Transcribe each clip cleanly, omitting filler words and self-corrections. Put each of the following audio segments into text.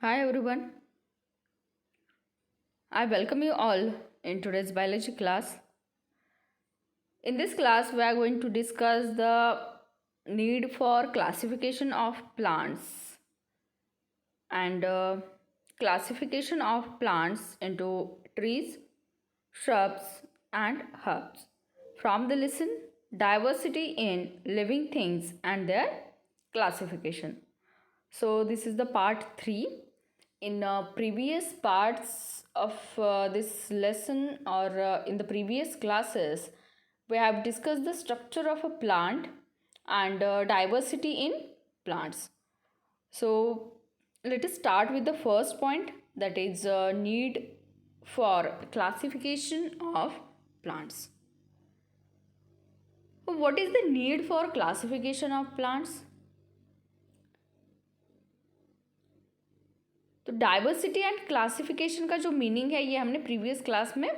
Hi everyone, I welcome you all in today's biology class. In this class, we are going to discuss the need for classification of plants and classification of plants into trees, shrubs, and herbs. From the lesson, diversity in living things and their classification. So, this is the part 3. In previous parts of this lesson or in the previous classes, we have discussed the structure of a plant and diversity in plants. So, let us start with the first point, that is need for classification of plants. What is the need for classification of plants? तो diversity and classification का जो meaning है ये हमने previous class में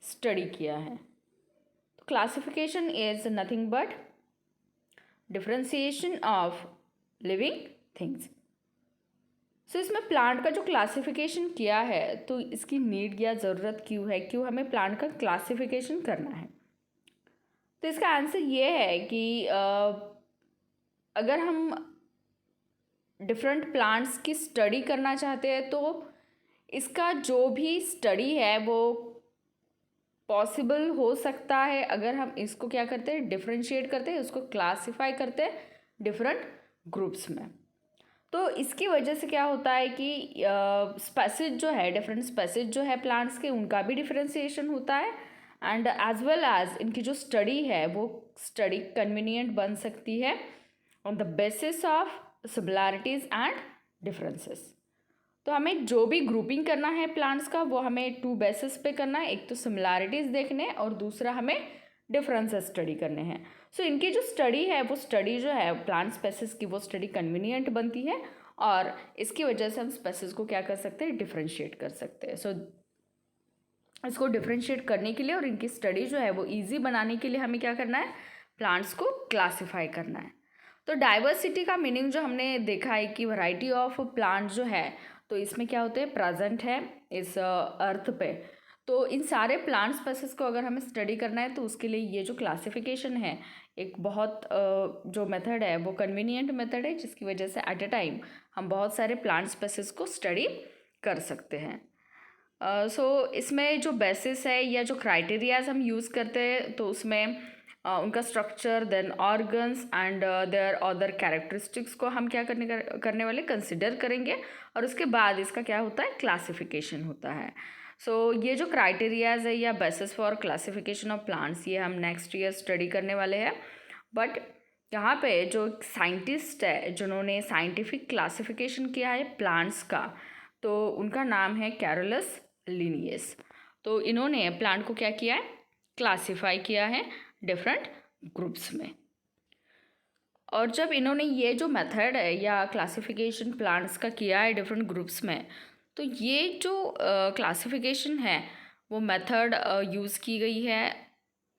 study किया है. तो classification is nothing but differentiation of living things. So इसमें प्लांट का जो क्लासिफिकेशन किया है तो इसकी नीड या ज़रूरत क्यों है, क्यों हमें प्लांट का क्लासिफिकेशन करना है. तो इसका आंसर ये है कि अगर हम डिफरेंट प्लांट्स की स्टडी करना चाहते हैं तो इसका जो भी स्टडी है वो पॉसिबल हो सकता है अगर हम इसको क्या करते हैं, डिफरेंशिएट करते हैं, उसको क्लासिफाई करते हैं डिफरेंट ग्रुप्स में. तो इसकी वजह से क्या होता है कि स्पेसीज जो है, डिफरेंट स्पेसीज जो है प्लांट्स के, उनका भी डिफरेंशिएशन होता है एंड एज वेल एज इनकी जो स्टडी है वो स्टडी कन्वीनियंट बन सकती है on the basis of similarities and differences. तो हमें जो भी ग्रुपिंग करना है प्लांट्स का वो हमें 2 बेसिस पे करना है. एक तो सिमिलैरिटीज़ देखने और दूसरा हमें डिफरेंसेस स्टडी करने हैं. सो इनकी जो स्टडी है वो स्टडी जो है प्लांट स्पेसिस की वो स्टडी कन्वीनियंट बनती है और इसकी वजह से हम स्पेसिस को क्या कर सकते हैं, डिफरेंशिएट कर सकते हैं. सो इसको डिफरेंशिएट करने के लिए और इनकी स्टडी जो है वो ईजी बनाने के लिए हमें क्या करना है, प्लांट्स को क्लासीफाई करना है. तो डाइवर्सिटी का मीनिंग जो हमने देखा है कि वैरायटी ऑफ प्लांट जो है तो इसमें क्या होते हैं, प्रेजेंट है इस अर्थ पे. तो इन सारे प्लांट स्पेसिस को अगर हमें स्टडी करना है तो उसके लिए ये जो क्लासिफिकेशन है एक बहुत जो मेथड है वो कन्वीनियंट मेथड है, जिसकी वजह से एट ए टाइम हम बहुत सारे प्लांट स्पेसिस को स्टडी कर सकते हैं. सो इसमें जो बेसिस है या जो क्राइटेरियाज हम यूज़ करते हैं तो उसमें उनका structure, then organs and their other characteristics को हम क्या करने वाले कंसिडर करेंगे और उसके बाद इसका क्या होता है, क्लासिफिकेशन होता है. सो ये जो क्राइटेरियाज है या basis for classification of plants ये हम नेक्स्ट ईयर स्टडी करने वाले हैं. बट यहाँ पे जो साइंटिस्ट है जिन्होंने साइंटिफिक क्लासिफिकेशन किया है प्लांट्स का, तो उनका नाम है कैरोलस लिनियस. तो इन्होंने प्लांट को क्या किया है, क्लासिफाई किया है डिफरेंट ग्रुप्स में. और जब इन्होंने ये जो मेथड है या क्लासिफिकेशन प्लांट्स का किया है डिफरेंट ग्रुप्स में, तो ये जो क्लासिफिकेशन है वो मेथड यूज़ की गई है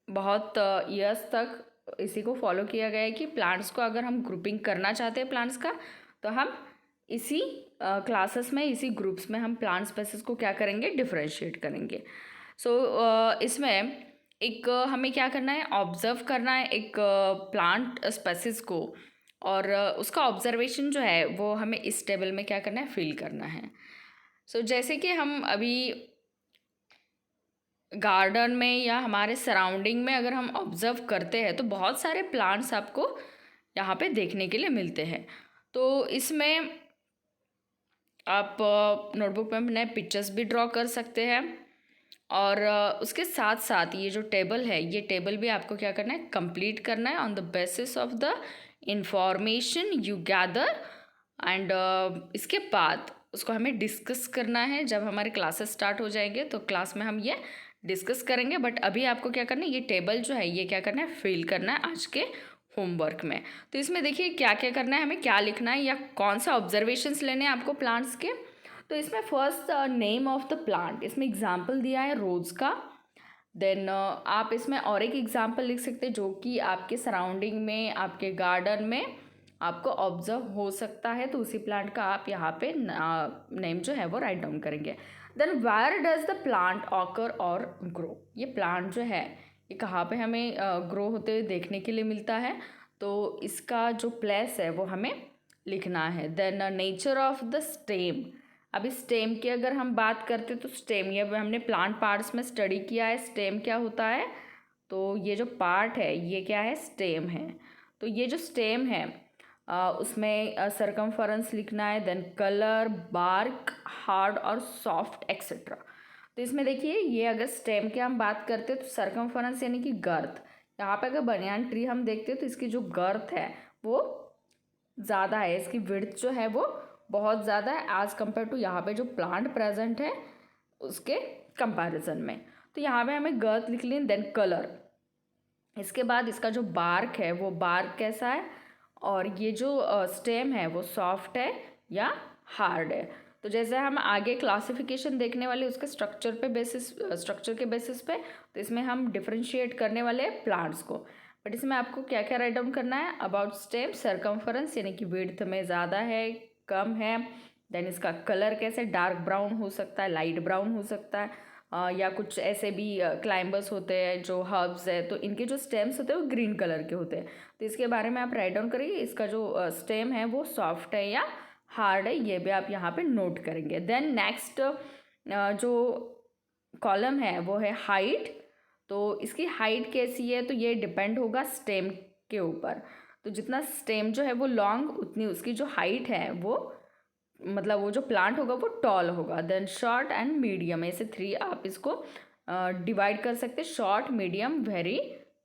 बहुत ईयर्स तक. इसी को फॉलो किया गया है कि प्लांट्स को अगर हम ग्रुपिंग करना चाहते हैं प्लांट्स का तो हम इसी क्लासेस में, इसी ग्रुप्स में हम प्लांट स्पेसिस को क्या करेंगे, डिफरेंशिएट करेंगे. सो इसमें एक हमें क्या करना है, ऑब्ज़र्व करना है एक प्लांट स्पेसिस को और उसका ऑब्जर्वेशन जो है वो हमें इस टेबल में क्या करना है, फिल करना है. सो जैसे कि हम अभी गार्डन में या हमारे सराउंडिंग में अगर हम ऑब्ज़र्व करते हैं तो बहुत सारे प्लांट्स आपको यहाँ पे देखने के लिए मिलते हैं. तो इसमें आप नोटबुक में अपने पिक्चर्स भी ड्रॉ कर सकते हैं और उसके साथ साथ ये जो टेबल है ये टेबल भी आपको क्या करना है, कंप्लीट करना है on the basis of the information you gather and इसके बाद उसको हमें डिस्कस करना है. जब हमारे क्लासेस स्टार्ट हो जाएंगे तो क्लास में हम ये डिस्कस करेंगे. बट अभी आपको क्या करना है, ये टेबल जो है ये क्या करना है, फिल करना है आज के होमवर्क में. तो इसमें देखिए क्या क्या करना है, हमें क्या लिखना है या कौन सा ऑब्जर्वेशंस लेने हैं आपको प्लांट्स के. तो इसमें first name of the plant, इसमें एग्जाम्पल दिया है रोज़ का. देन आप इसमें और एक एग्जाम्पल लिख सकते हैं जो कि आपके सराउंडिंग में, आपके गार्डन में आपको ऑब्जर्व हो सकता है, तो उसी प्लांट का आप यहाँ पे नेम जो है वो राइट डाउन करेंगे। Then where does the plant occur और ग्रो, ये प्लांट जो है ये कहाँ पे हमें ग्रो होते हुए देखने के लिए मिलता है, तो इसका जो प्लेस है वो हमें लिखना है। Then nature of the stem, अभी स्टेम की अगर हम बात करते तो स्टेम, ये हमने प्लांट पार्ट्स में स्टडी किया है स्टेम क्या होता है, तो ये जो पार्ट है ये क्या है, स्टेम है। तो ये जो स्टेम है उसमें सरकमफरेंस लिखना है, देन कलर, बार्क, हार्ड और सॉफ्ट एक्सेट्रा। तो इसमें देखिए ये अगर स्टेम की हम बात करते हैं तो सरकमफरेंस यानी कि गर्थ, यहाँ पे अगर बनियान ट्री हम देखते हैं तो इसकी जो गर्थ है वो ज़्यादा है, इसकी विड्थ जो है वो बहुत ज़्यादा है एज़ कम्पेयर टू यहाँ पे जो प्लांट प्रेजेंट है उसके कंपैरिजन में। तो यहाँ पे हमें गर्थ लिख लें, देन कलर, इसके बाद इसका जो बार्क है वो बार्क कैसा है, और ये जो स्टेम है वो सॉफ्ट है या हार्ड है। तो जैसे हम आगे क्लासिफिकेशन देखने वाले उसके स्ट्रक्चर के बेसिस पे, तो इसमें हम डिफरेंशिएट करने वाले प्लांट्स को। बट इसमें आपको क्या क्या राइट डाउन करना है, अबाउट स्टेम, सरकमफरेंस यानी कि विड्थ में ज़्यादा है कम है, देन इसका कलर कैसे, डार्क ब्राउन हो सकता है, लाइट ब्राउन हो सकता है, या कुछ ऐसे भी क्लाइंबर्स होते हैं जो हर्ब्स है तो इनके जो स्टेम्स होते हैं वो ग्रीन कलर के होते हैं। तो इसके बारे में आप राइट डाउन करिए, इसका जो स्टेम है वो सॉफ्ट है या हार्ड है, ये भी आप यहाँ पे नोट करेंगे। देन नेक्स्ट जो कॉलम है वो है हाइट, तो इसकी हाइट कैसी है, तो ये डिपेंड होगा स्टेम के ऊपर। तो जितना स्टेम जो है वो लॉन्ग उतनी उसकी जो हाइट है वो, मतलब वो जो प्लांट होगा वो टॉल होगा। देन शॉर्ट एंड मीडियम, ऐसे 3 आप इसको डिवाइड कर सकते हैं, शॉर्ट, मीडियम, वेरी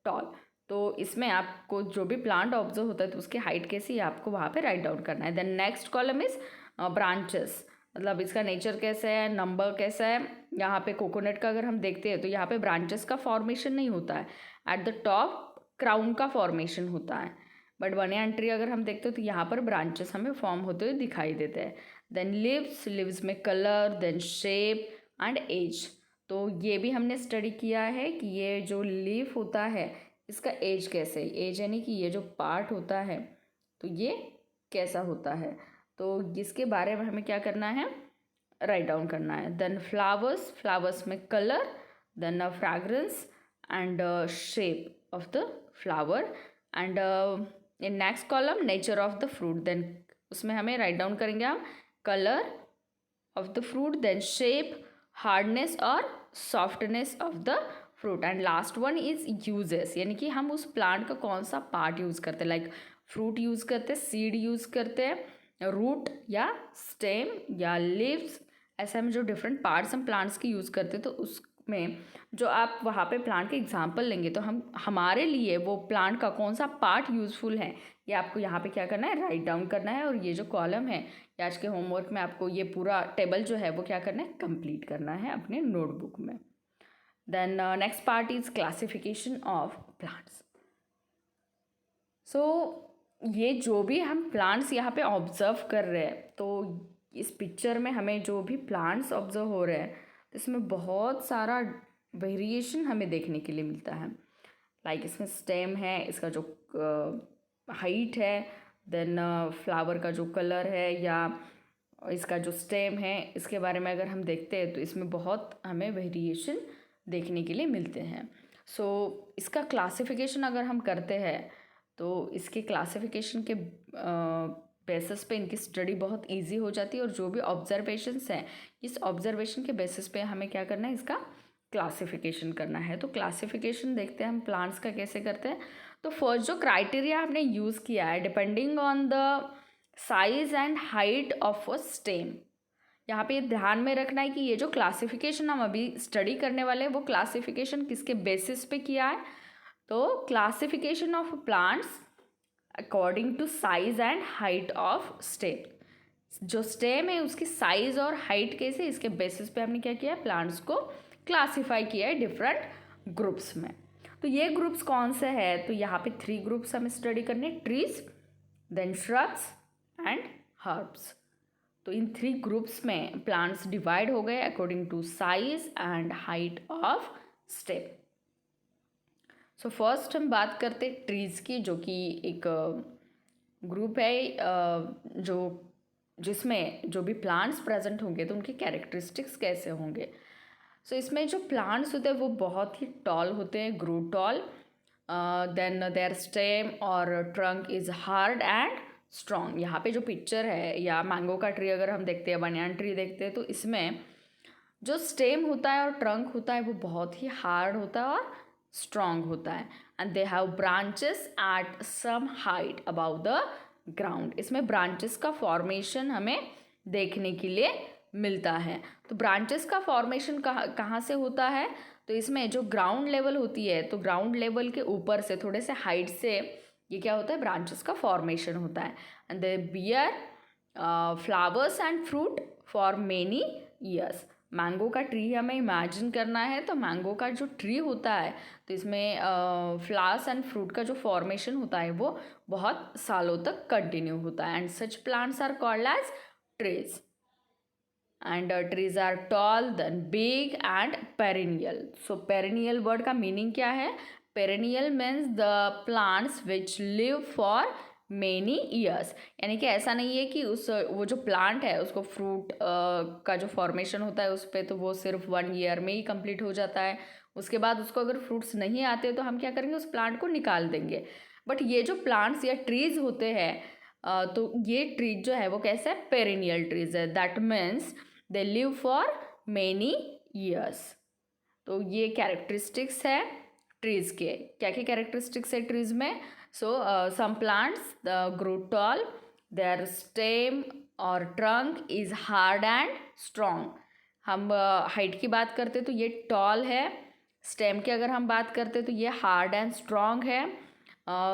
टॉल। तो इसमें आपको जो भी प्लांट ऑब्जर्व होता है तो उसकी हाइट कैसी है आपको वहाँ पे राइट डाउन करना है। Then next column is branches, मतलब इसका नेचर कैसा है, नंबर कैसा है। यहाँ पे कोकोनट का अगर हम देखते हैं तो यहाँ पे ब्रांचेस का फॉर्मेशन नहीं होता है, एट द टॉप क्राउन का फॉर्मेशन होता है। बट बनियान ट्री अगर हम देखते हो तो यहाँ पर ब्रांचेस हमें फॉर्म होते हुए दिखाई देते हैं। देन लिव्स में colour, then shape and edge, तो ये भी हमने स्टडी किया है कि ये जो लीफ होता है इसका एज कैसे, एज यानी कि ये जो पार्ट होता है तो ये कैसा होता है, तो इसके बारे में हमें क्या करना है, राइट डाउन करना है। देन फ्लावर्स में colour, then fragrance and shape of the flower, and in next column nature of the fruit, then उसमें हमें राइट डाउन करेंगे हम colour of the fruit, then shape, hardness और softness of the fruit, and last one is uses, यानी कि हम उस plant का कौन सा पार्ट यूज़ करते हैं, लाइक फ्रूट यूज़ करते हैं, सीड यूज़ करते हैं, रूट या स्टेम या लीव्स, ऐसे हम जो डिफरेंट पार्ट्स हम प्लांट्स की यूज़ करते हैं। तो उसमें जो आप वहाँ पे प्लांट के एग्जांपल लेंगे तो हम हमारे लिए वो प्लांट का कौन सा पार्ट यूज़फुल है ये आपको यहाँ पे क्या करना है, राइट डाउन करना है। और ये जो कॉलम है ये आज के होमवर्क में आपको ये पूरा टेबल जो है वो क्या करना है, कंप्लीट करना है अपने नोटबुक में। Then next part is classification of plants. So ये जो भी हम प्लांट्स यहाँ पे ऑब्जर्व कर रहे हैं, तो इस पिक्चर में हमें जो भी प्लांट्स ऑब्जर्व हो रहे हैं तो इसमें बहुत सारा वेरिएशन हमें देखने के लिए मिलता है। लाइक इसमें स्टेम है, इसका जो हाइट है, देन फ्लावर का जो कलर है या इसका जो स्टेम है, इसके बारे में अगर हम देखते हैं तो इसमें बहुत हमें वेरिएशन देखने के लिए मिलते हैं। सो इसका क्लासिफिकेशन अगर हम करते हैं तो इसके क्लासिफिकेशन के बेसिस पे इनकी स्टडी बहुत इजी हो जाती है, और जो भी ऑब्जर्वेशंस हैं इस ऑब्जर्वेशन के बेसिस पे हमें क्या करना है, इसका क्लासिफिकेशन करना है। तो क्लासिफिकेशन देखते हैं हम प्लांट्स का कैसे करते हैं। तो फर्स्ट जो क्राइटेरिया हमने यूज़ किया है, depending on the size and height of a stem, यहाँ पे ध्यान में रखना है कि ये जो क्लासिफिकेशन हम अभी स्टडी करने वाले हैं वो क्लासिफिकेशन किसके बेसिस पे किया है, तो classification of plants according to size and height of stem. जो स्टेम है उसकी साइज और हाइट कैसे, इसके बेसिस पे हमने क्या किया है, प्लांट्स को क्लासीफाई किया है डिफरेंट ग्रुप्स में। तो ये ग्रुप्स कौन से हैं, तो यहाँ पे 3 ग्रुप्स हमें स्टडी करने, trees, then shrubs and herbs. तो इन 3 ग्रुप्स में प्लांट्स डिवाइड हो गए according to size and height of stem. So first हम बात करते हैं ट्रीज़ की, जो कि एक ग्रुप है जो जिसमें जो भी प्लांट्स प्रेजेंट होंगे तो उनके कैरेक्टरिस्टिक्स कैसे होंगे। सो इसमें जो प्लांट्स होते हैं वो बहुत ही टॉल होते हैं, grow tall, then their stem और trunk is hard and strong. यहाँ पे जो पिक्चर है या मैंगो का ट्री अगर हम देखते हैं, बनियान ट्री देखते हैं, तो इसमें जो स्टेम होता है और ट्रंक होता है वो बहुत ही हार्ड होता है और स्ट्रॉन्ग होता है। And they have branches at some height above the ground. इसमें ब्रांचेस का फॉर्मेशन हमें देखने के लिए मिलता है। तो ब्रांचेस का फॉर्मेशन कहाँ से होता है, तो इसमें जो ग्राउंड लेवल होती है तो ग्राउंड लेवल के ऊपर से थोड़े से हाइट से ये क्या होता है, ब्रांचेस का फॉर्मेशन होता है। And they bear flowers and fruit for many years. Mango का ट्री हमें इमेजिन करना है, तो मैंगो का जो ट्री होता है तो इसमें फ्लावर्स एंड फ्रूट का जो फॉर्मेशन होता है वो बहुत सालों तक कंटिन्यू होता है। And such plants are called as trees. And trees are tall then big and perennial. So perennial word का मीनिंग क्या है, perennial means the plants which live for many years. यानी कि ऐसा नहीं है कि वो जो प्लांट है उसको फ्रूट का जो फॉर्मेशन होता है उस पर तो वो सिर्फ 1 ईयर में ही कंप्लीट हो जाता है, उसके बाद उसको अगर फ्रूट्स नहीं आते तो हम क्या करेंगे, उस प्लांट को निकाल देंगे। बट ये जो प्लांट्स या ट्रीज होते हैं तो ये ट्रीज जो है वो कैसे है, पेरिनियल ट्रीज है। That means they live for many years. तो ये कैरेक्टरिस्टिक्स है ट्रीज के। क्या क्या कैरेक्टरिस्टिक्स है ट्रीज में, so some plants grow tall, their stem और trunk is hard and strong. हम हाइट की बात करते तो ये टॉल है, स्टेम की अगर हम बात करते तो ये हार्ड एंड स्ट्रॉन्ग है।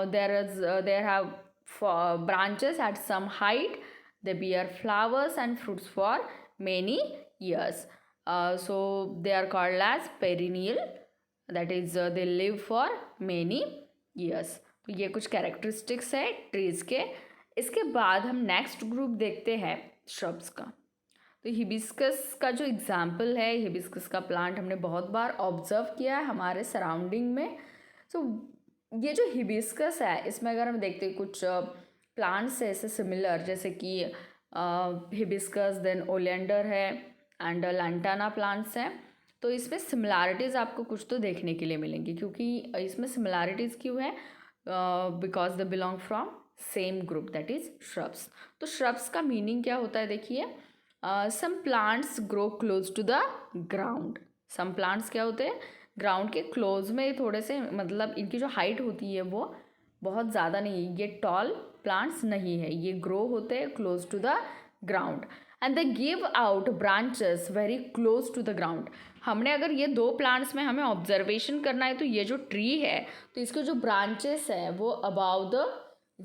There have branches at some height, they bear flowers and fruits for many years. So they are called as perennial, that is they live for many years. तो ये कुछ कैरेक्टरिस्टिक्स है trees के। इसके बाद हम next group देखते हैं श्रब्स का। तो हिबिस्कस का जो एग्जाम्पल है, हिबिस्कस का प्लांट हमने बहुत बार ऑब्जर्व किया है हमारे सराउंडिंग में। सो ये जो हिबिस्कस है इसमें अगर हम देखते हैं कुछ प्लांट्स है ऐसे सिमिलर, जैसे कि हिबिस्कस, देन ओलियंडर है एंड लैंटाना प्लांट्स हैं। तो इसमें सिमिलैरिटीज़ आपको कुछ तो देखने के लिए मिलेंगी, क्योंकि इसमें सिमिलैरिटीज़ क्यों है, because they belong from same group, that is shrubs. तो श्रब्स का मीनिंग क्या होता है, देखिए, some plants grow close to the ground. Some plants क्या होते हैं, ग्राउंड के क्लोज में थोड़े से, मतलब इनकी जो हाइट होती है वो बहुत ज़्यादा नहीं है, ये टॉल प्लांट्स नहीं है, ये ग्रो होते हैं close to the ground and they give out branches very close to the ground. हमने अगर ये दो प्लांट्स में हमें ऑब्जर्वेशन करना है तो ये जो ट्री है तो इसके जो ब्रांचेस है वो above the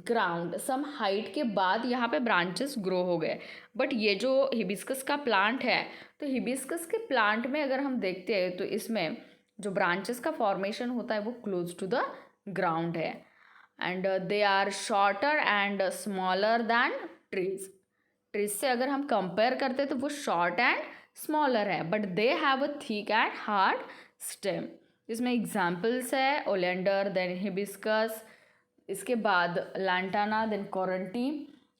ground, some height के बाद यहाँ पे ब्रांचेस ग्रो हो गए। बट ये जो हिबिस्कस का प्लांट है तो हिबिस्कस के प्लांट में अगर हम देखते हैं तो इसमें जो ब्रांचेस का फॉर्मेशन होता है वो क्लोज टू द ग्राउंड है। And they are shorter and smaller than trees. Trees से अगर हम कंपेयर करते तो वो शॉर्ट एंड स्मॉलर है, but they have a thick and hard stem. इसमें एग्जाम्पल्स है ओलेंडर, देन हिबिस्कस, इसके बाद लैंटाना, देन कोरंटी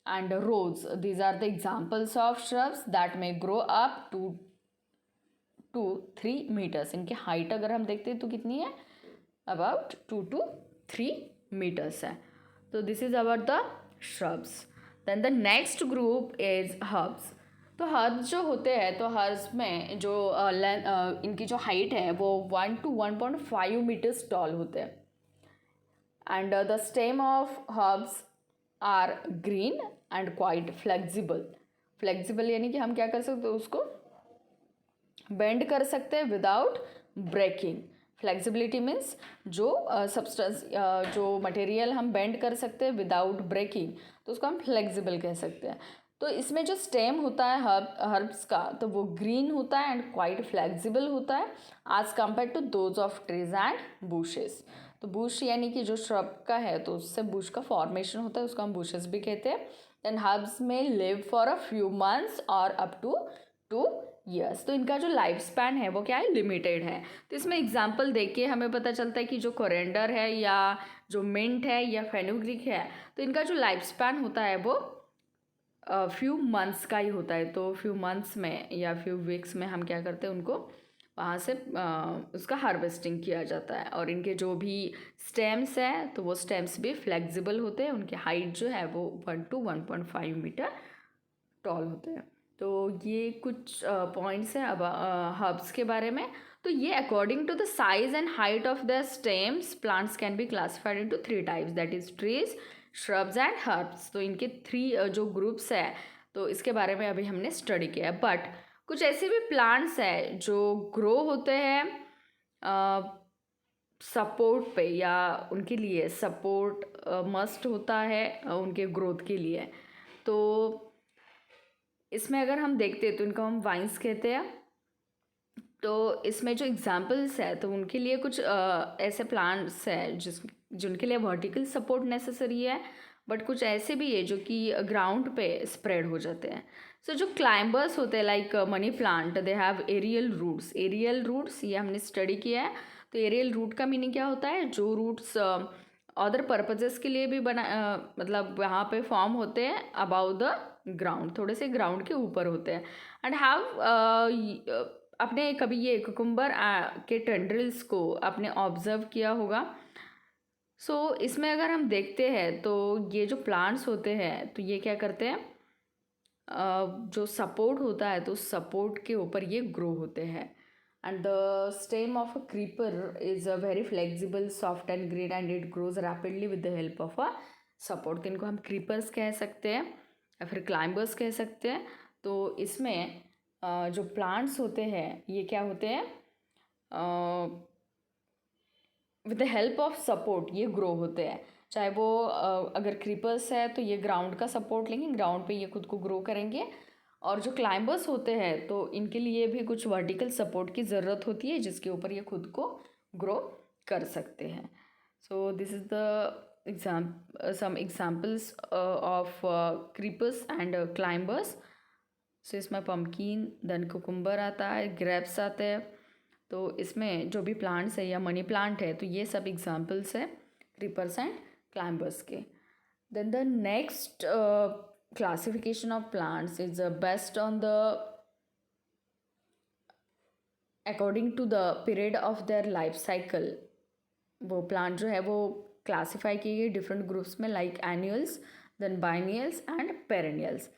and rose. These are the examples of shrubs that may grow up to 3 metres. इनकी height अगर हम देखते हैं तो कितनी है, अबाउट 2 to 3 मीटर्स है। तो this is about the shrubs. Then the next group is herbs. तो हर्ब्स जो होते हैं तो हर्ब्स में जो इनकी जो हाइट है वो 1 to 1.5 मीटर्स टॉल होते हैं। And the stem of herbs are green and quite flexible. Flexible यानी कि हम क्या कर सकते हैं, उसको बेंड कर सकते हैं विदाउट ब्रेकिंग। फ्लेक्सिबिलिटी मीन्स जो सब्सटेंस जो मटेरियल हम बेंड कर सकते हैं विदाउट ब्रेकिंग तो उसको हम फ्लेक्सिबल कह सकते हैं। तो इसमें जो स्टेम होता है हर्ब्स का तो वो ग्रीन होता है एंड क्वाइट फ्लेक्सिबल होता है as compare to those of trees and bushes. तो बुश यानी कि जो श्रब का है तो उससे बुश का फॉर्मेशन होता है, उसको हम बुशेस भी कहते हैं। देन हर्ब्स में live for a few months और अप टू 2 ईयर्स। तो इनका जो लाइफ स्पैन है वो क्या है, लिमिटेड है। तो इसमें एग्जांपल देख के हमें पता चलता है कि जो कोरिएंडर है या जो मिंट है या फेनुग्रीक है, तो इनका जो लाइफ स्पैन होता है वो फ्यू मंथ्स का ही होता है। तो फ्यू मंथ्स में या फ्यू वीक्स में हम क्या करते हैं, उनको वहाँ से उसका हार्वेस्टिंग किया जाता है। और इनके जो भी स्टेम्स हैं तो वो स्टेम्स भी फ्लेक्सिबल होते हैं, उनकी हाइट जो है वो 1 to 1.5 मीटर टॉल होते हैं। तो ये कुछ पॉइंट्स हैं अब हर्ब्स के बारे में। तो ये according to the size and height of the stems plants can be classified into 3 types, that is trees, shrubs and herbs. तो इनके 3 जो ग्रुप्स है तो इसके बारे में अभी हमने स्टडी किया है। बट कुछ ऐसे भी प्लांट्स हैं जो ग्रो होते हैं सपोर्ट पे, या उनके लिए सपोर्ट मस्ट होता है उनके ग्रोथ के लिए। तो इसमें अगर हम देखते हैं तो इनको हम वाइन्स कहते हैं। तो इसमें जो एग्जांपल्स है तो उनके लिए कुछ ऐसे प्लांट्स हैं जिनके लिए वर्टिकल सपोर्ट नेसेसरी है, बट कुछ ऐसे भी है जो कि ग्राउंड पे स्प्रेड हो जाते हैं। सो जो क्लाइंबर्स होते हैं like money plant, they have aerial roots. Aerial roots ये हमने स्टडी किया है। तो एरियल रूट का मीनिंग क्या होता है, जो रूट्स अदर पर्पजेस के लिए भी मतलब वहाँ पे फॉर्म होते हैं अबाउ द ग्राउंड, थोड़े से ग्राउंड के ऊपर होते हैं। एंड हैव आपने कभी ये कुकुम्बर के टेंड्रिल्स को आपने ऑब्जर्व किया होगा। सो इसमें अगर हम देखते हैं तो ये जो प्लांट्स होते हैं तो ये क्या करते हैं, जो सपोर्ट होता है तो सपोर्ट के ऊपर ये ग्रो होते हैं। And the stem of a creeper is a very flexible, soft and green and it grows rapidly with the help of a support. तो इनको हम क्रीपर्स कह सकते हैं या फिर क्लाइंबर्स कह सकते हैं। तो इसमें जो प्लांट्स होते हैं ये क्या होते हैं, with the help of support ये ग्रो होते हैं। चाहे वो अगर क्रीपर्स है तो ये ग्राउंड का सपोर्ट लेंगे, ग्राउंड पे ये खुद को ग्रो करेंगे। और जो क्लाइंबर्स होते हैं तो इनके लिए भी कुछ वर्टिकल सपोर्ट की ज़रूरत होती है जिसके ऊपर ये खुद को ग्रो कर सकते हैं। So this is the some examples of creepers and climbers. So इसमें पम्पकिन, देन कुकुम्बर आता है, ग्रेप्स आते हैं। तो इसमें जो भी प्लांट्स है या मनी प्लांट है तो ये सब एग्जाम्पल्स है क्रीपर्स एंड क्लाइंबर्स के। Then the next classification of plants is based on the according to the period of their life cycle. वो प्लांट जो है वो क्लासीफाई किए गए डिफरेंट ग्रुप्स में, like annuals, then biennials and perennials.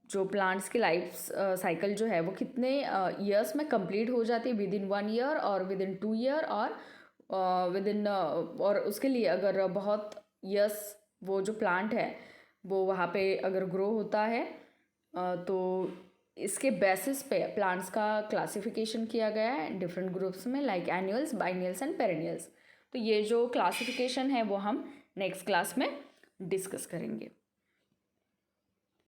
जो plants की लाइफ साइकिल जो है वो कितने ईयर्स में कंप्लीट हो जाती है, विद इन 1 ईयर और विद इन 2 ईयर, और विद इन और उसके लिए अगर बहुत ईयर्स वो जो प्लांट है वो वहाँ पे अगर ग्रो होता है तो इसके बेसिस पे प्लांट्स का क्लासिफिकेशन किया गया है डिफरेंट ग्रुप्स में, like annuals, biennials and perennials. तो ये जो क्लासिफिकेशन है वो हम नेक्स्ट क्लास में डिस्कस करेंगे।